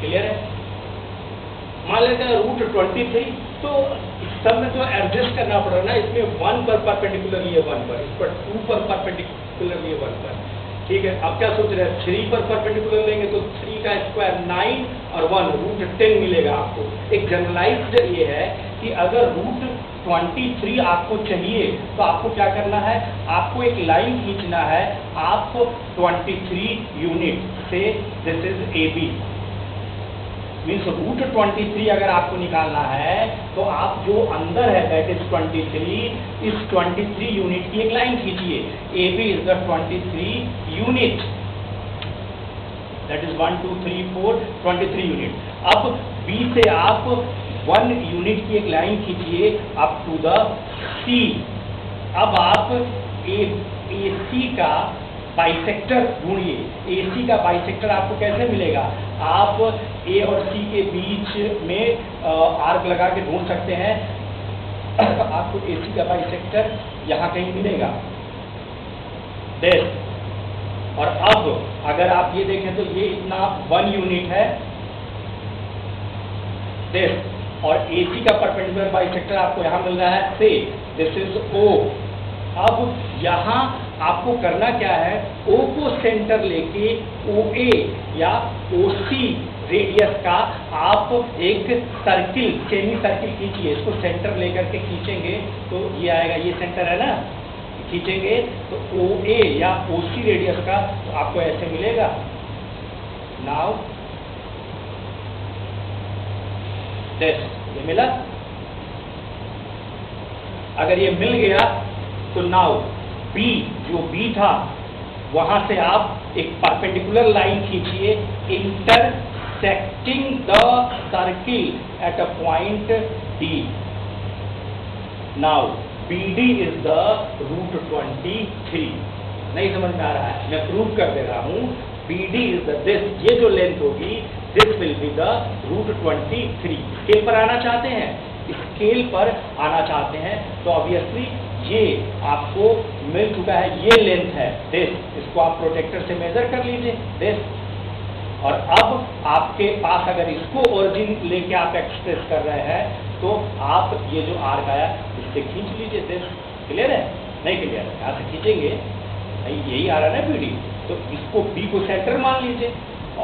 Clear है? मान लेते हैं रूट 23, तो सब में तो एडजस्ट करना पड़ेगा ना, इसमें 1 पर परपेंडिकुलर ये 1 पर, इस पर 2 पर परपेंडिकुलर ये 1 पर, ठीक है। अब क्या सोच रहे हैं, 3 पर परपेंडिकुलर लेंगे तो 3 का स्क्वायर 9 और 1 रूट 10 मिलेगा आपको। एक जनरलाइज्ड ये है कि अगर रूट 23 आपको चाहिए तो आपको क्या करना है, आपको एक लाइन खींचना है, आप 23 यूनिट से this is AB, means root 23 अगर आपको निकालना है तो आप जो अंदर है दैट इज 23, इस 23 यूनिट की एक लाइन खींचिए। AB is the 23 unit, that is 1 2 3 4 23 unit. अब B से आप 1 यूनिट की एक लाइन खींचिए अप टू द C। अब आप AC का बाइसेक्टर ढूंढिए। AC का बाइसेक्टर आपको कैसे मिलेगा, आप A और C के बीच में आर्क लगा के ढूंढ सकते हैं। आपको AC का बाइसेक्टर यहाँ कहीं मिलेगा, और अब अगर आप ये देखें तो ये इतना 1 यूनिट है, और AC का परपेंडिकुलर बाइसेक्टर आपको यहाँ मिल रहा है, से दिस इज O। अब यहाँ आपको करना क्या है, O को सेंटर लेके OA या OC रेडियस का आप एक सर्किल, सेमी सर्किल खींचिए। इसको सेंटर लेकर के खींचेंगे तो ये आएगा, ये सेंटर है ना, खींचेंगे तो OA या OC रेडियस का तो आपको ऐसे मिलेगा। नाउ ये मिला, अगर ये मिल गया तो नाउ B, जो B था वहां से आप एक परपेंडिकुलर लाइन खींचिए intersecting the circle at a point D। Now BD is the root 23। नहीं समझ में आ रहा है, मैं प्रूव कर दे रहा हूं। BD इज द दिस, ये जो लेंथ होगी this will be the root 23। Scale पर आना चाहते हैं, स्केल पर आना चाहते हैं तो ऑब्वियसली ये आपको मिल चुका है, ये लेंथ है दिस, इसको आप प्रोटेक्टर से मेजर कर लीजिए दिस, और अब आपके पास अगर इसको ओरिजिन लेके आप एक्सप्रेस कर रहे हैं तो आप ये जो आर्क आया इससे खींच लीजिए दिस। क्लियर है? नहीं क्लियर है? यहाँ से खींचेंगे, यही आ रहा है ना BD, तो इसको B को सेंटर मान लीजिए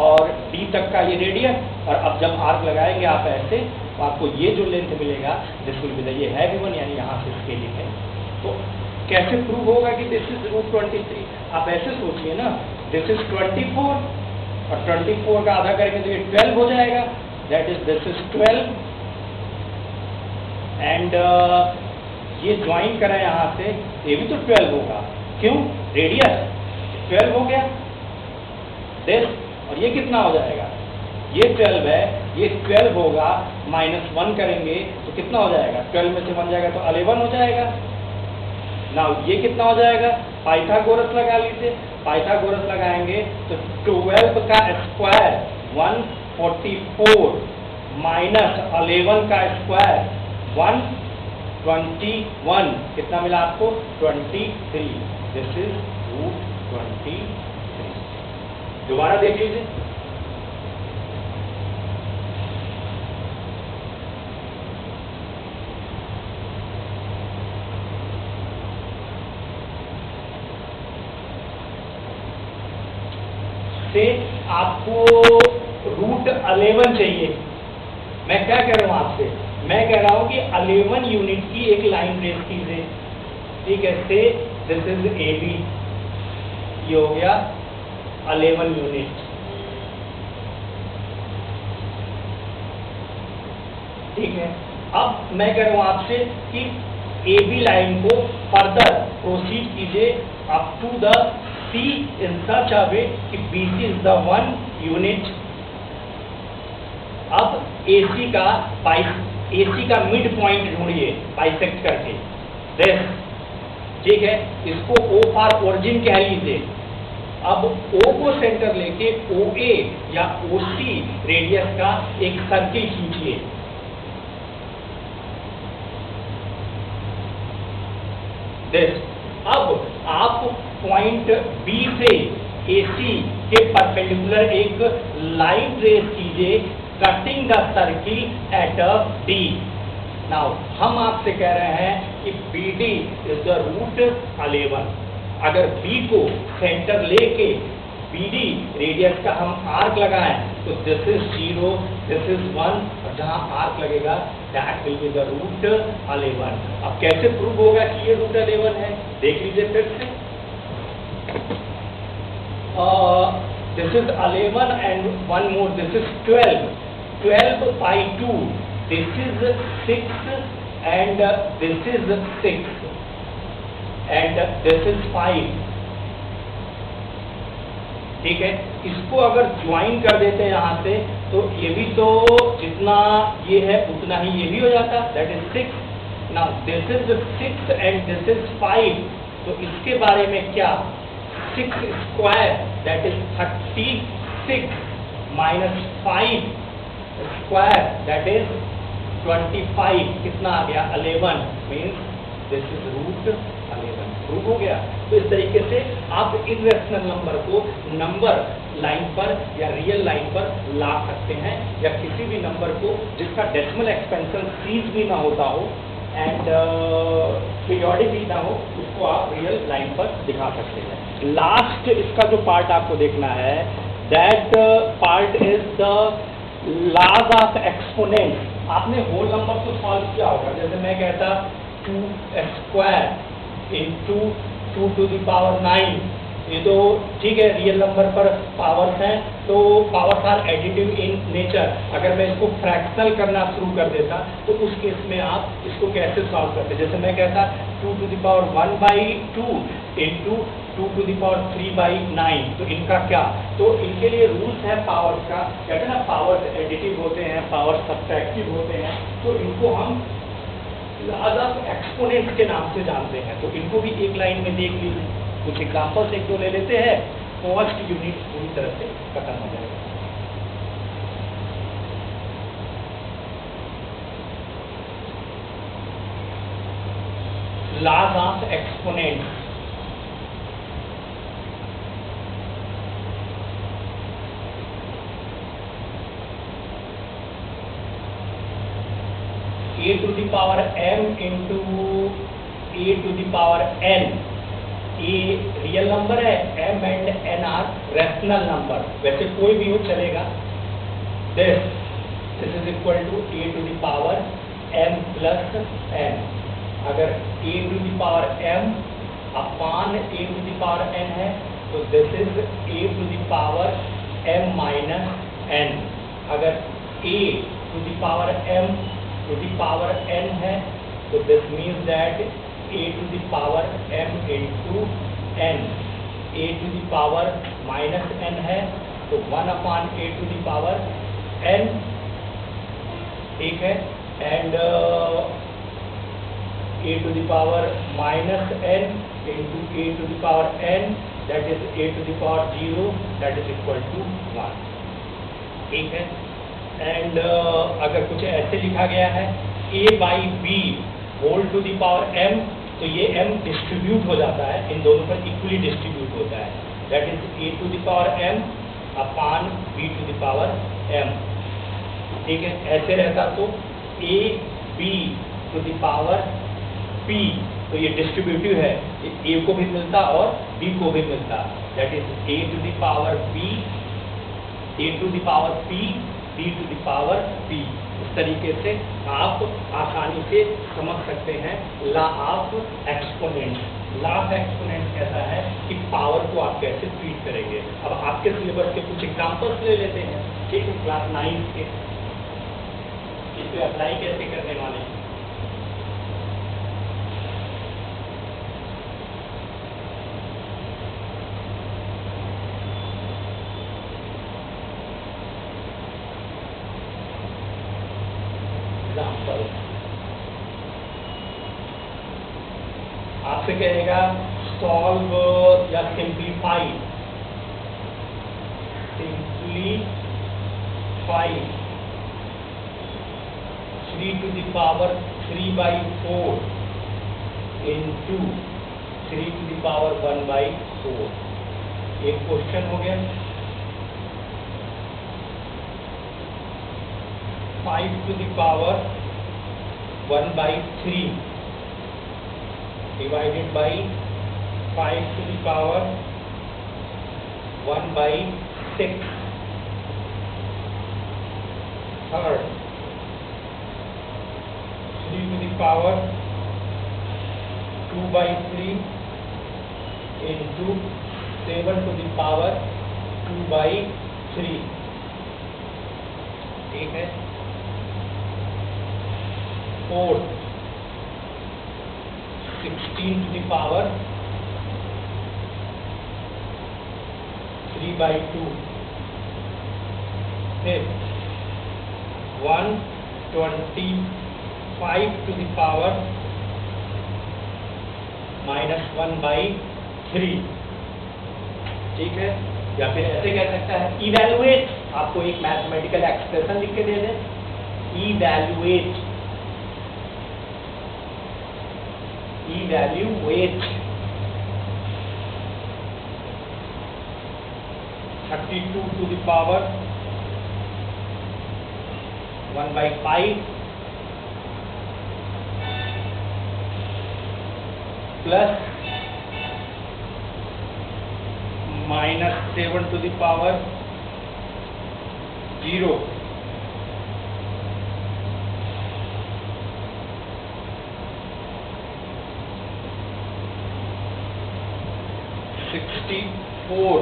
और D तक का ये रेडियस, और अब जब आर्क लगाएंगे आप ऐसे तो आपको ये जो लेंथ मिलेगा दिस विल बी, ये है V1, यानी यहाँ से स्केल है। तो कैसे प्रूव होगा कि दिस इज रूट 23? आप ऐसे सोचिए ना, दिस इज 24 और 24 का आधा करेंगे तो ये 12 हो जाएगा, that is this is 12, and ये ज्वाइन करा यहाँ से, ये भी तो 12 होगा, क्यों, रेडियस 12 हो गया दिस, और ये कितना हो जाएगा, ये 12 है, ये 12 होगा, -1 करेंगे तो कितना हो जाएगा, 12 में से 1 जाएगा तो 11 हो जाएगा। नाउ ये कितना हो जाएगा, पाइथागोरस लगा लीजिए, पाइथागोरस लगाएंगे तो 12 का स्क्वायर 144 माइनस 11 का स्क्वायर 121, कितना मिला आपको, 23। This is root 23। दोबारा देख लीजिए, से आपको रूट 11 चाहिए। मैं क्या कह रहा हूं आपसे, मैं कह रहा हूं कि 11 यूनिट की एक लाइन ट्रेस कीजिए, ठीक है, से दिस इज AB, ये हो गया 11 यूनिट, ठीक है। अब मैं कह रहा हूं आपसे कि AB लाइन को फर्दर प्रोसीड कीजिए up to the C in such a way कि BC is the 1 unit। अब AC का मिड पॉइंट ढूंढिए बाइसेक्ट करके दिस, ठीक है, इसको O फॉर ओरिजिन कह लीजिए। अब O को सेंटर लेके OA या OC रेडियस का एक सर्किल खींचिए, दिस। अब आप पॉइंट B से AC के परपेंडिकुलर एक लाइन ट्रेस कीजिए cutting the circle at a D। Now हम आपसे कह रहे हैं कि BD इज द रूट 11। अगर B को सेंटर लेके BD रेडियस का हम आर्क लगाएं तो दिस इज 0, दिस इज 1, और जहां आर्क लगेगा that will be the root 11। अब कैसे प्रूव होगा कि ये रूट 11 है, देख लीजिए फिर से। This is 11 and one more, this is 12, 12 by 2, this is 6 and this is 6 and this is 5। ठीक है, इसको अगर ज्वाइन कर देते हैं यहाँ से तो ये भी तो जितना ये है उतना ही ये भी हो जाता, that is 6। Now this is 6 and this is 5, तो इसके बारे में क्या, 6 square that is 36 minus 5 square that is 25, कितना आ गया 11, means this is root 11। Prove हो गया। तो इस तरीके से आप इर्रेशनल नंबर को नंबर लाइन पर या रियल लाइन पर ला सकते हैं, या किसी भी नंबर को जिसका डेसिमल एक्सपेंशन सीरीज भी ना होता हो एंड पीरियोडिक भी ना हो, उसको आप रियल लाइन पर दिखा सकते हैं। लास्ट इसका जो पार्ट आपको देखना है, दैट पार्ट इज द लाज ऑफ एक्सपोनेंट। आपने होल नंबर को सॉल्व किया होगा, जैसे मैं कहता 2 square into 2 to the power 9, ये तो ठीक है रियल नंबर पर पावर्स हैं, तो powers are additive in nature. अगर मैं इसको फ्रैक्शनल करना शुरू कर देता तो उस केस में आप इसको कैसे सॉल्व करते, जैसे मैं कहता 2 to the power 1/2 into 2 to the power 3/9, तो इनका क्या, तो इनके लिए रूल्स है पावर्स का, कहते हैं ना पावर्स एडिटिव होते हैं, पावर्स सब्ट्रैक्टिव होते हैं, तो इनको हम लॉज ऑफ एक्सपोनेंट के नाम से जानते हैं। तो इनको भी एक लाइन में देख लीजिए, कुछ एग्जांपल्स एक दो ले लेते हैं, फर्स्ट यूनिट पूरी तरह से खत्म हो जाएगा। Laws of exponent, a to the power m into a to the power n, a real number है, m and n are rational number, वैसे कोई भी हो चलेगा। This is equal to a to the power m plus n। अगर a to the power m upon a to the power n है तो this is a to the power m minus n। अगर a to the power m to the power n है तो this means that a to the power m into n, a to the power minus n है तो 1 upon a to the power n, ठीक है, and a to the power minus n into a to the power n, that is a to the power 0, that is equal to 1, ठीक है। And अगर कुछ ऐसे लिखा गया है a by b whole to the power m, तो ये m डिस्ट्रीब्यूट हो जाता है, इन दोनों पर इक्वली डिस्ट्रीब्यूट होता है, that is a to the power m upon b to the power m, ठीक है। ऐसे रहता तो a b to the power p, तो ये डिस्ट्रीब्यूटिव है, a को भी मिलता और b को भी मिलता, that is a to the power b, a to the power p, d to the power p। इस तरीके से आप आसानी से समझ सकते हैं law of exponent. Law of exponent कहता है कि पावर को आप कैसे ट्रीट करेंगे। अब आपके सिलेबस के कुछ एग्जांपल्स ले लेते हैं, ठीक है, क्लास 9 के, इस पे अप्लाई कैसे करने वाले हैं। आपसे कहेगा सॉल्व या simplify 3 to the power 3/4 into 3 to the power 1/4, एक क्वेश्चन हो गया। 5 to the power 1/3 divided by 5 to the power 1/6. Third, 3 to the power 2/3 into 7 to the power 2/3. ठीक है। Fourth, 16 to the power 3/2. Fifth, 125 to the power -1/3। ठीक है। या फिर ऐसे कह सकता है इवैल्यूएट, आपको एक मैथमेटिकल एक्सप्रेशन लिख के दे दे, evaluate 32 to the power 1/5 plus -7 to the power 0. (64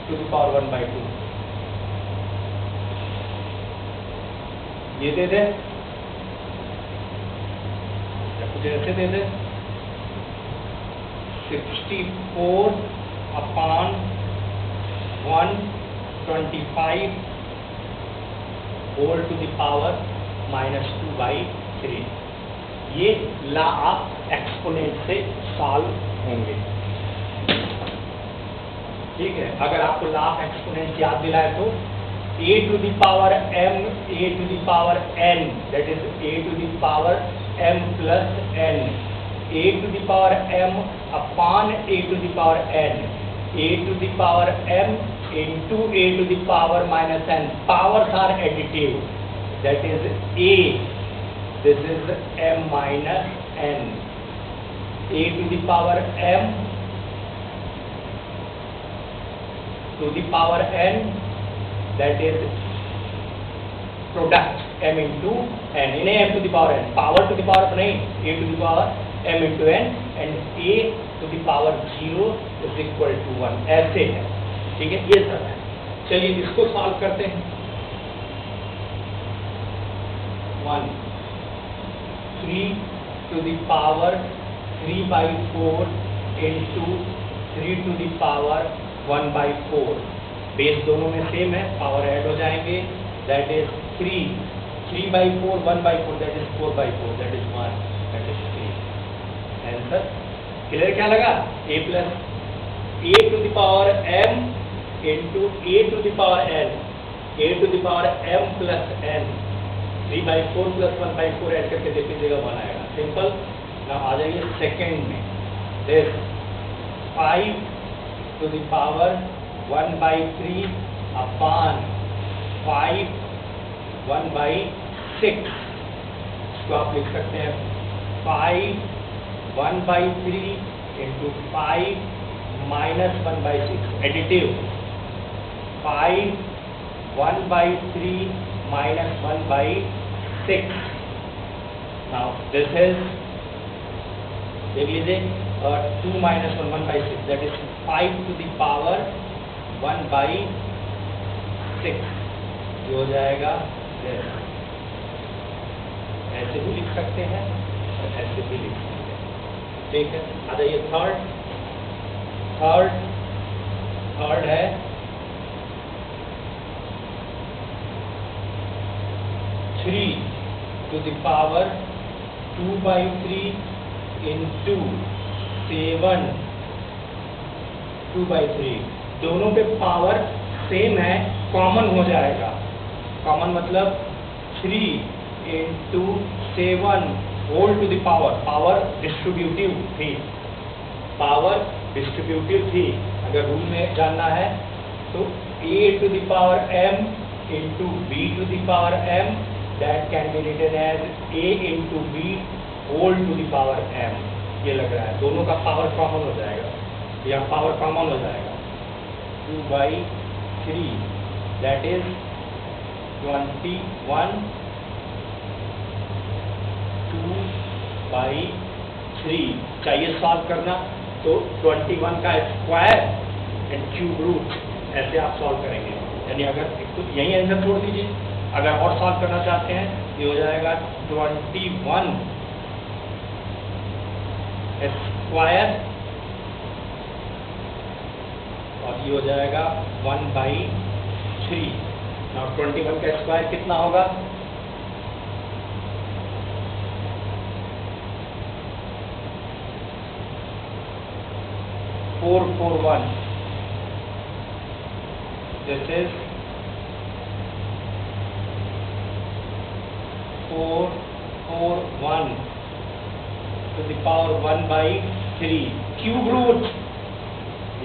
to the power 1/2). ये दे दे या कुछ ऐसे दे दे 64 upon 125 whole to the power -2/3। ये लॉ ऑफ एक्सपोनेंट से सॉल्व होंगे। ठीक है। अगर आपको लॉ ऑफ एक्सपोनेंट याद दिलाए तो a to the power m a to the power n, that is a to the power m plus n, a to the power m upon a to the power n, a to the power m into a to the power -n. Powers are additive, that is a, this is m minus n, a to the power m to the power n, that is product m into n, इन्हें m to the power n, power to the power तो नहीं, a to the power m into n and a to the power 0 is equal to 1, ऐसे है। ठीक है, ये सब है। चलिए इसको सॉल्व करते हैं। 1 3 to the power 3/4 into 3 to the power 1/4, base दोनों में सेम है, पावर ऐड हो जाएंगे, that is 3/4 1/4, that is 4/4, that is 1, that is 3। Answer clear? क्या लगा? a plus a to the power m into a to the power n, a to the power m plus n, 3/4 plus 1/4 add करके देख लीजिएगा 1 आएगा। Simple. Now आ जाइए second में, this 5 to the power 1/3 upon 5 1/6, इसको आप लिख सकते हैं 5 1/3 into 5 minus 1/6, additive 5 1/3 minus 1/6। now this is, देख लीजिए 2 minus 1 1/6, that is 5 to the power 1/6, ये हो जाएगा this। ऐसे भी लिख सकते हैं और ऐसे भी लिख सकते हैं। ठीक है, आ जाइए थर्ड है 3 to the power 2/3 into 7 2/3, दोनों पे पावर सेम है, कॉमन हो जाएगा। कॉमन मतलब 3 into 7 whole to the power, power distributive थी, पावर डिस्ट्रीब्यूटिव थी। अगर अगर रूल में जानना है तो a to the power m into b to the power m, that can be written as a into b whole to the power m. ये लग रहा है, दोनों का पावर कॉमन हो जाएगा, या पावर कॉमन हो जाएगा 2/3, that is 21 2/3. चाहिए सॉल्व करना तो 21 का स्क्वायर एंड क्यूब रूट, ऐसे आप सॉल्व करेंगे। यानी अगर तो यही आंसर छोड़ दीजिए, अगर और सॉल्व करना चाहते हैं ये हो जाएगा 21 स्क्वायर और ये हो जाएगा 1/3। नाउ 21 का स्क्वायर कितना होगा? 441. This is 441 to the power 1/3 cube root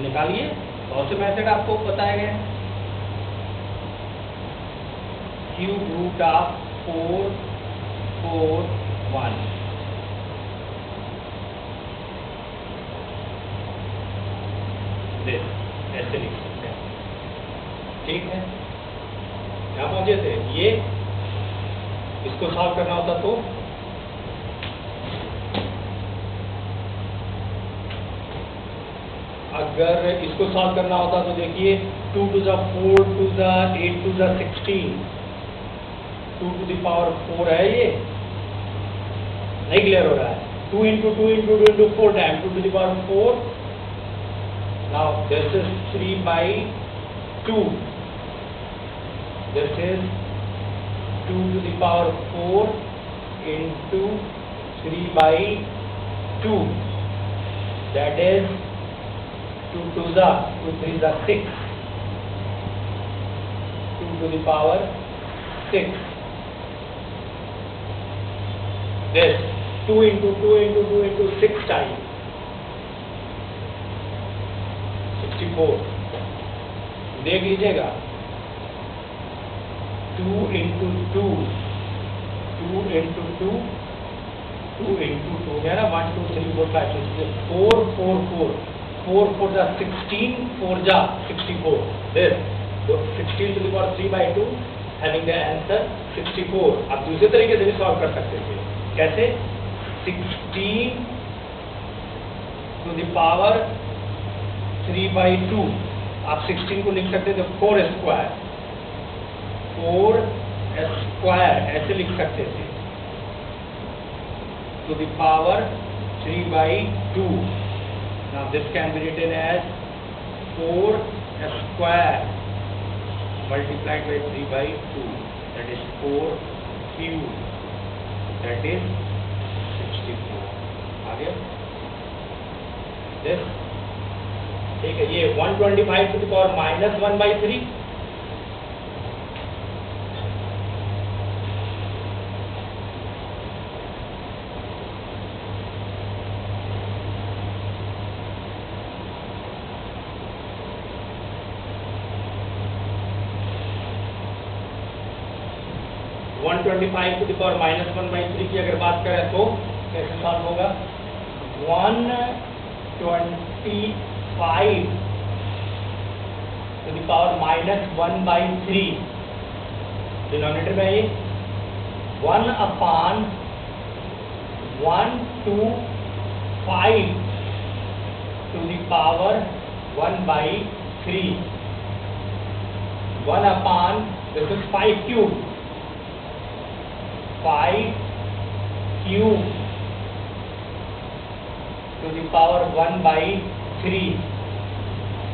निकालिए। बहुत से मेथड आपको बताए गए, क्यूब रूट ऑफ 441 ऐसे लिख सकते हैं। ठीक है, क्या पहुंचे थे? ये इसको सॉल्व करना होता तो अगर इसको सॉल्व करना होता तो देखिए 2 to the 4 to the 8 to the 16, 2 to the power 4 है, ये नहीं क्लियर हो रहा है। 2 into 2 into 2 into 4 time 2 to the power 4. Now this is 3/2. This is 2 to the power 4 into 3/2. That is 2 to the 2 3 the 6. 2 to the power 6. This 2 into 2 into 2 into 6 times 64. देख लीजिएगा 2 into 2 2 into 2 2 into 2 है ना, 1 2 3 4 5 6 4 4 4 4 4 जा 16 4 जा 64. This so 16 to the power 3/2 having the answer 64. आप दूसरे तरीके से भी सॉल्व कर सकते थे। कैसे? 16 to the power 3/2 आप 16 को लिख सकते थे 4 स्क्वायर ऐसे लिख सकते थे to the power 3/2. Now this can be written as 4 square multiplied by 3/2, that is 4 cube, that is 64. आ गया? This ठीक है, ये 125 to the power -1/3 125 to the power -1/3 की अगर बात करें तो कैसे सॉल्व होगा? 125 to the power -1/3 डिनोमिनेटर में ये 1/125 to the power 1/3. 1 this is 5 cube 5 cube to the power 1/3.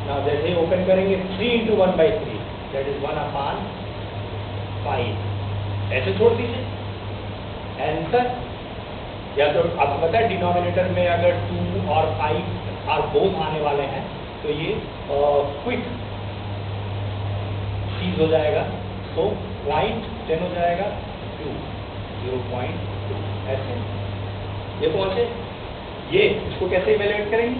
Now जैसे ओपन करेंगे 3 into 1/3, that is 1/5. ऐसे छोड़ दीजिए आंसर। या तो आपको पता है डिनोमिनेटर में अगर 2 और 5 और बोथ आने वाले हैं तो ये क्विक चीज हो जाएगा, तो 0.10 हो जाएगा 0.2 ऐसे। ये पहुंचे, ये इसको कैसे इवेल्युएट करेंगे?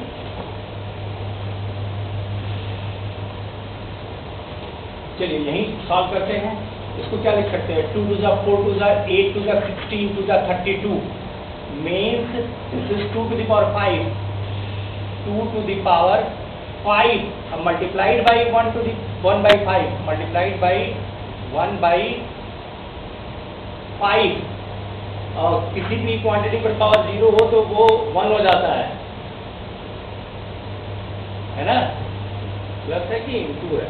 चलिए यहीं सॉल्व करते हैं। इसको क्या लिख सकते हैं, 2 to the 4 to the 8 to the 16 to the 32 means this is 2 to the power 5, 2 to the power 5 multiplied by 1 to the 1 by 5 multiplied by 1 by 5। और किसी भी क्वांटिटी पर पावर 0 हो तो वो 1 हो जाता है ना, प्लस है कि इनटू है।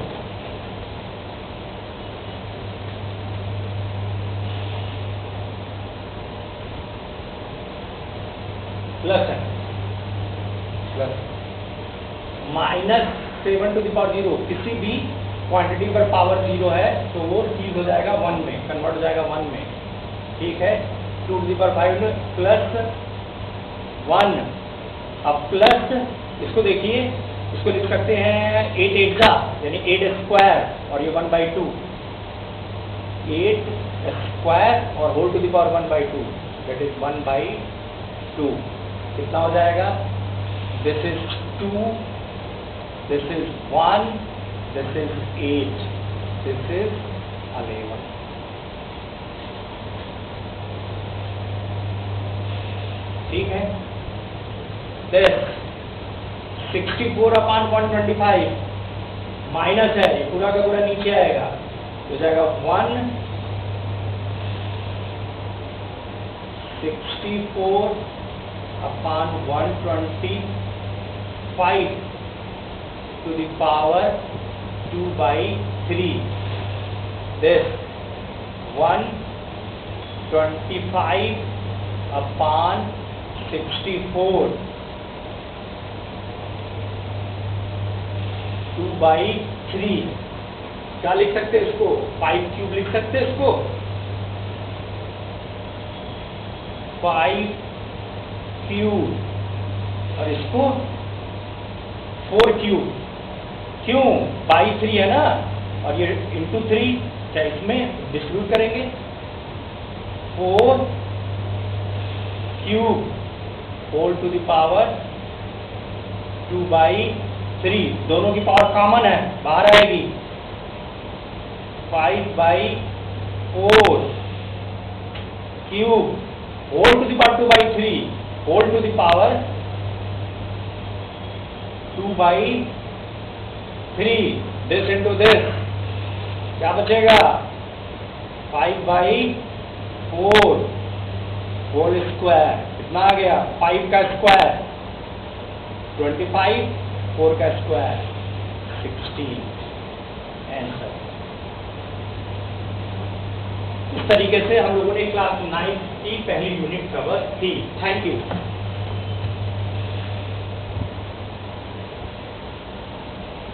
प्लस है, प्लस -7 to the power 0, किसी भी क्वांटिटी पर पावर 0 है तो वो चीज हो जाएगा 1 में, कन्वर्ट हो जाएगा 1 में, ठीक है। 2 to the power 5 प्लस 1। अब प्लस इसको देखिए, इसको लिख सकते हैं 8 8 जा यानी 8 स्क्वायर और ये 1/2, 8 स्क्वायर और whole to the power 1/2 that is 1/2। कितना हो जाएगा, this is 2, this is 1, this is 8, this is 11। ठीक है, दिस 64/125 माइनस है, ये पूरा का पूरा नीचे आएगा, हो जाएगा 1 64/125 to the power 2/3, this 125/64 2/3। क्या लिख सकते हैं इसको, 5 क्यूब लिख सकते हैं इसको, 5 क्यूब, और इसको 4 क्यूब। क्यों, बाई 3 है ना, और ये इंटू 3, क्या इसमें डिस्ट्रीब्यूट करेंगे, 4 cube whole to the power 2/3, दोनों की पावर कॉमन है, बाहर आएगी, 5/4 cube whole to the power 2/3 whole to the power 2/3, this into this, क्या बचेगा, 5/4 होल स्क्वायर, कितना आ गया, 5 का स्क्वायर 25, 4 का स्क्वायर 16, आंसर। इस तरीके से हम लोगों ने क्लास 9 की पहली यूनिट कवर की। Thank you.